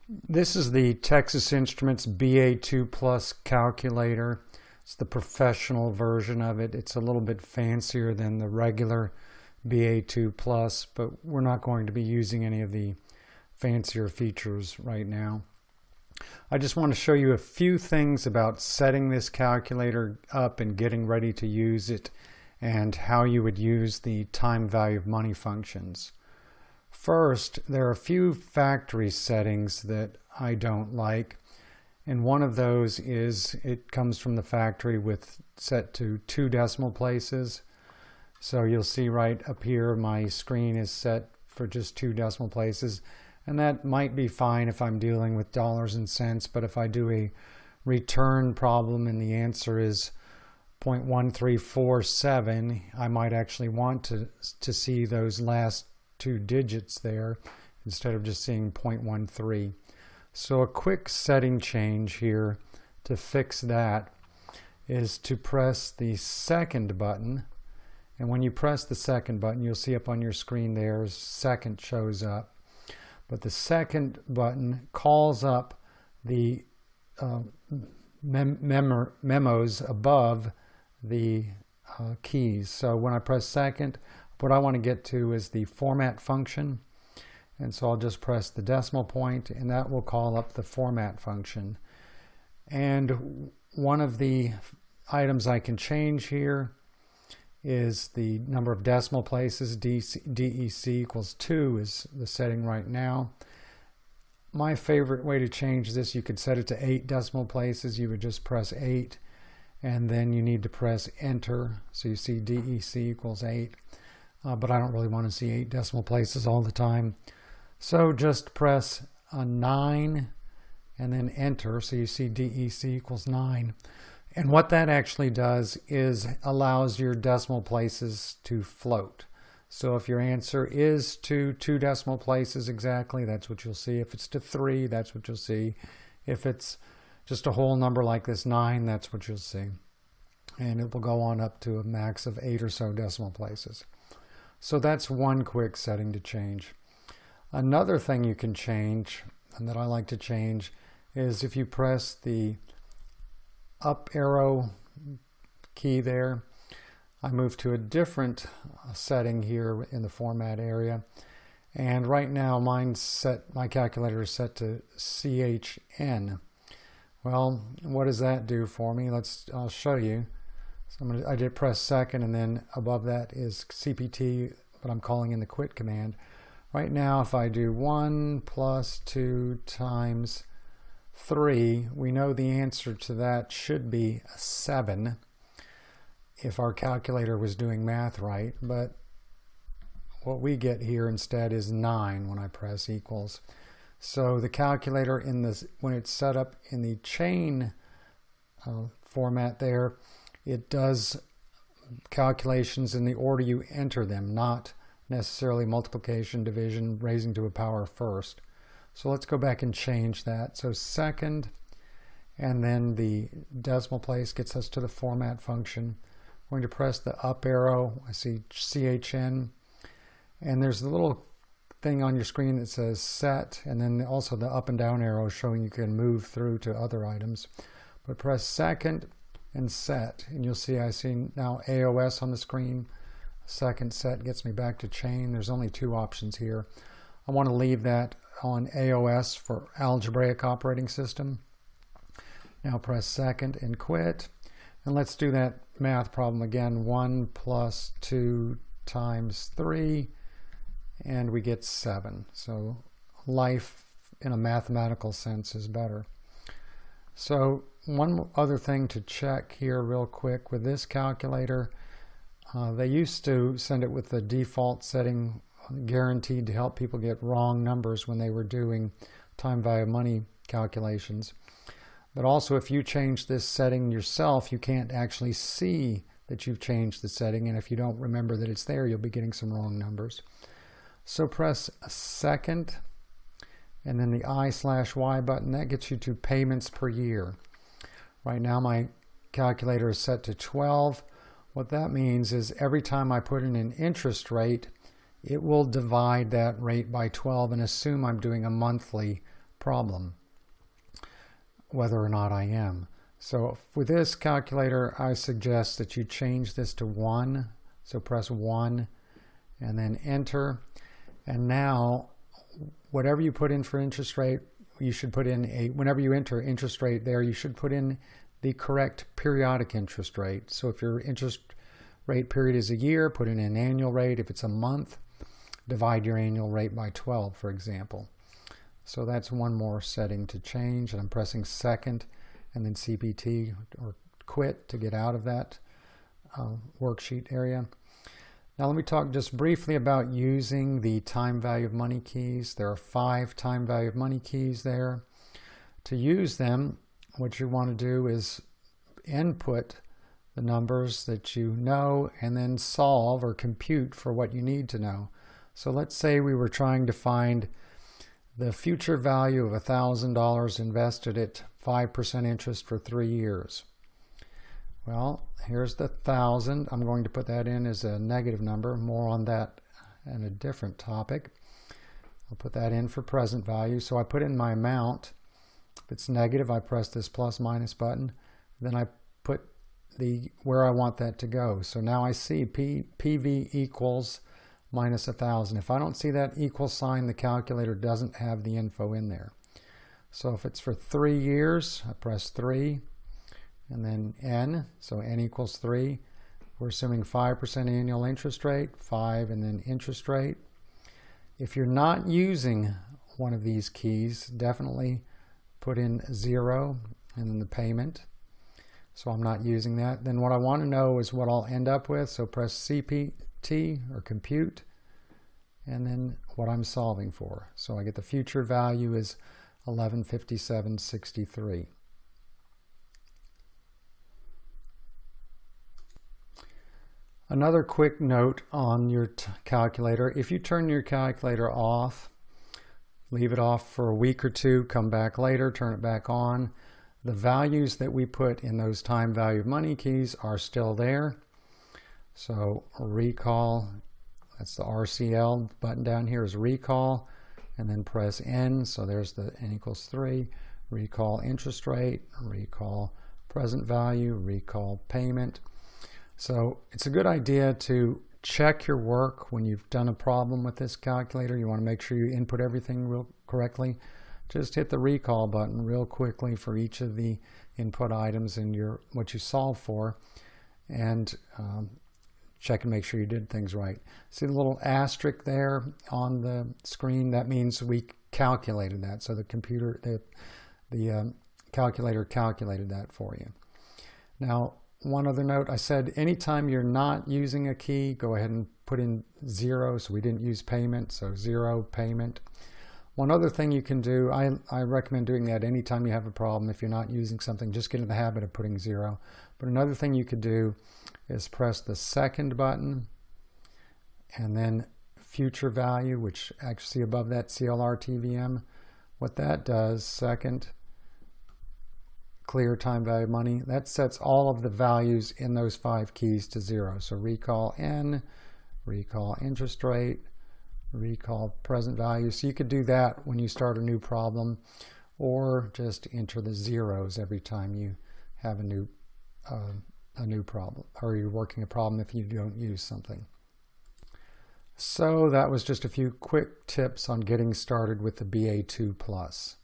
This is the Texas Instruments BA2 Plus calculator. It's the professional version of it. It's a little bit fancier than the regular BA2 Plus, but we're not going to be using any of the fancier features right now. I just want to show you a few things about setting this calculator up and getting ready to use it, and how you would use the time value of money functions. First, there are a few factory settings that I don't like, and one of those is it comes from the factory with set to 2 decimal places. So you'll see right up here my screen is set for just 2 decimal places, and that might be fine if I'm dealing with dollars and cents, but if I do a return problem and the answer is 0.1347, I might actually want to see those last 2 digits there instead of just seeing 0.13. So a quick setting change here to fix that is to press the second button, and when you press the second button, you'll see up on your screen there second shows up, but the second button calls up the memos above the keys. So when I press second, what I want to get to is the format function, and so I'll just press the decimal point and that will call up the format function. And one of the items I can change here is the number of decimal places. DEC equals 2 is the setting right now. My favorite way to change this, you could set it to 8 decimal places. You would just press 8 and then you need to press enter. So you see DEC equals 8. But I don't really want to see 8 decimal places all the time. So just press 9 and then enter. So you see DEC equals 9. And what that actually does is allows your decimal places to float. So if your answer is to 2 decimal places exactly, that's what you'll see. If it's to 3, that's what you'll see. If it's just a whole number like this 9, that's what you'll see. And it will go on up to a max of 8 or so decimal places. So that's one quick setting to change. Another thing you can change, and that I like to change, is if you press the up arrow key there, I move to a different setting here in the format area. And right now my calculator is set to CHN. Well, what does that do for me? I'll show you. So I did press second, and then above that is CPT, but I'm calling in the quit command. Right now, if I do 1 plus 2 times 3, we know the answer to that should be 7 if our calculator was doing math right, but what we get here instead is 9 when I press equals. So the calculator when it's set up in the chain format there, it does calculations in the order you enter them, not necessarily multiplication, division, raising to a power first. So let's go back and change that. So second, and then the decimal place gets us to the format function. I'm going to press the up arrow. I see CHN, and there's a little thing on your screen that says set, and then also the up and down arrow showing you can move through to other items. But press second and set, and you'll see I see now AOS on the screen. Second set gets me back to chain. There's only 2 options here. I want to leave that on AOS for algebraic operating system. Now press second and quit, and let's do that math problem again. 1 plus 2 times 3, and we get 7. So life in a mathematical sense is better. So one other thing to check here real quick with this calculator, they used to send it with the default setting guaranteed to help people get wrong numbers when they were doing time value of money calculations. But also if you change this setting yourself, you can't actually see that you've changed the setting, and if you don't remember that it's there, you'll be getting some wrong numbers. So press second and then the I/Y button. That gets you to payments per year. Right now my calculator is set to 12. What that means is every time I put in an interest rate, it will divide that rate by 12 and assume I'm doing a monthly problem, whether or not I am. So with this calculator, I suggest that you change this to 1. So press 1 and then enter. And now, whatever you put in for interest rate, you should put in whenever you enter interest rate there, you should put in the correct periodic interest rate. So if your interest rate period is a year, put in an annual rate. If it's a month, divide your annual rate by 12, for example. So that's one more setting to change, and I'm pressing second and then CPT or quit to get out of that worksheet area. Now let me talk just briefly about using the time value of money keys. There are 5 time value of money keys there. To use them, what you want to do is input the numbers that you know and then solve or compute for what you need to know. So let's say we were trying to find the future value of $1,000 invested at 5% interest for 3 years. Well, here's the 1,000. I'm going to put that in as a negative number. More on that in a different topic. I'll put that in for present value. So I put in my amount. If it's negative, I press this plus minus button. Then I put where I want that to go. So now I see PV equals minus 1,000. If I don't see that equal sign, the calculator doesn't have the info in there. So if it's for 3 years, I press 3 and then N, so N equals 3. We're assuming 5% annual interest rate, 5 and then interest rate. If you're not using one of these keys, definitely put in 0 and then the payment. So I'm not using that. Then what I want to know is what I'll end up with. So press CPT or compute and then what I'm solving for. So I get the future value is 1157.63. Another quick note on your calculator. If you turn your calculator off, leave it off for a week or two, come back later, turn it back on, the values that we put in those time value of money keys are still there. So recall, that's the RCL button down here is recall, and then press N, so there's the N equals 3, recall interest rate, recall present value, recall payment. So it's a good idea to check your work when you've done a problem with this calculator. You want to make sure you input everything real correctly. Just hit the recall button real quickly for each of the input items in what you solve for, and check and make sure you did things right. See the little asterisk there on the screen? That means we calculated that. So the computer, the calculator calculated that for you. Now, one other note, I said anytime you're not using a key, go ahead and put in 0. So we didn't use payment, so 0 payment. One other thing you can do, I recommend doing that anytime you have a problem. If you're not using something, just get in the habit of putting 0. But another thing you could do is press the second button and then future value, which actually above that CLR TVM. What that does, second, clear time value of money, that sets all of the values in those 5 keys to 0. So recall N, recall interest rate, recall present value. So you could do that when you start a new problem, or just enter the zeros every time you have a new problem, or you're working a problem if you don't use something. So that was just a few quick tips on getting started with the BAII Plus.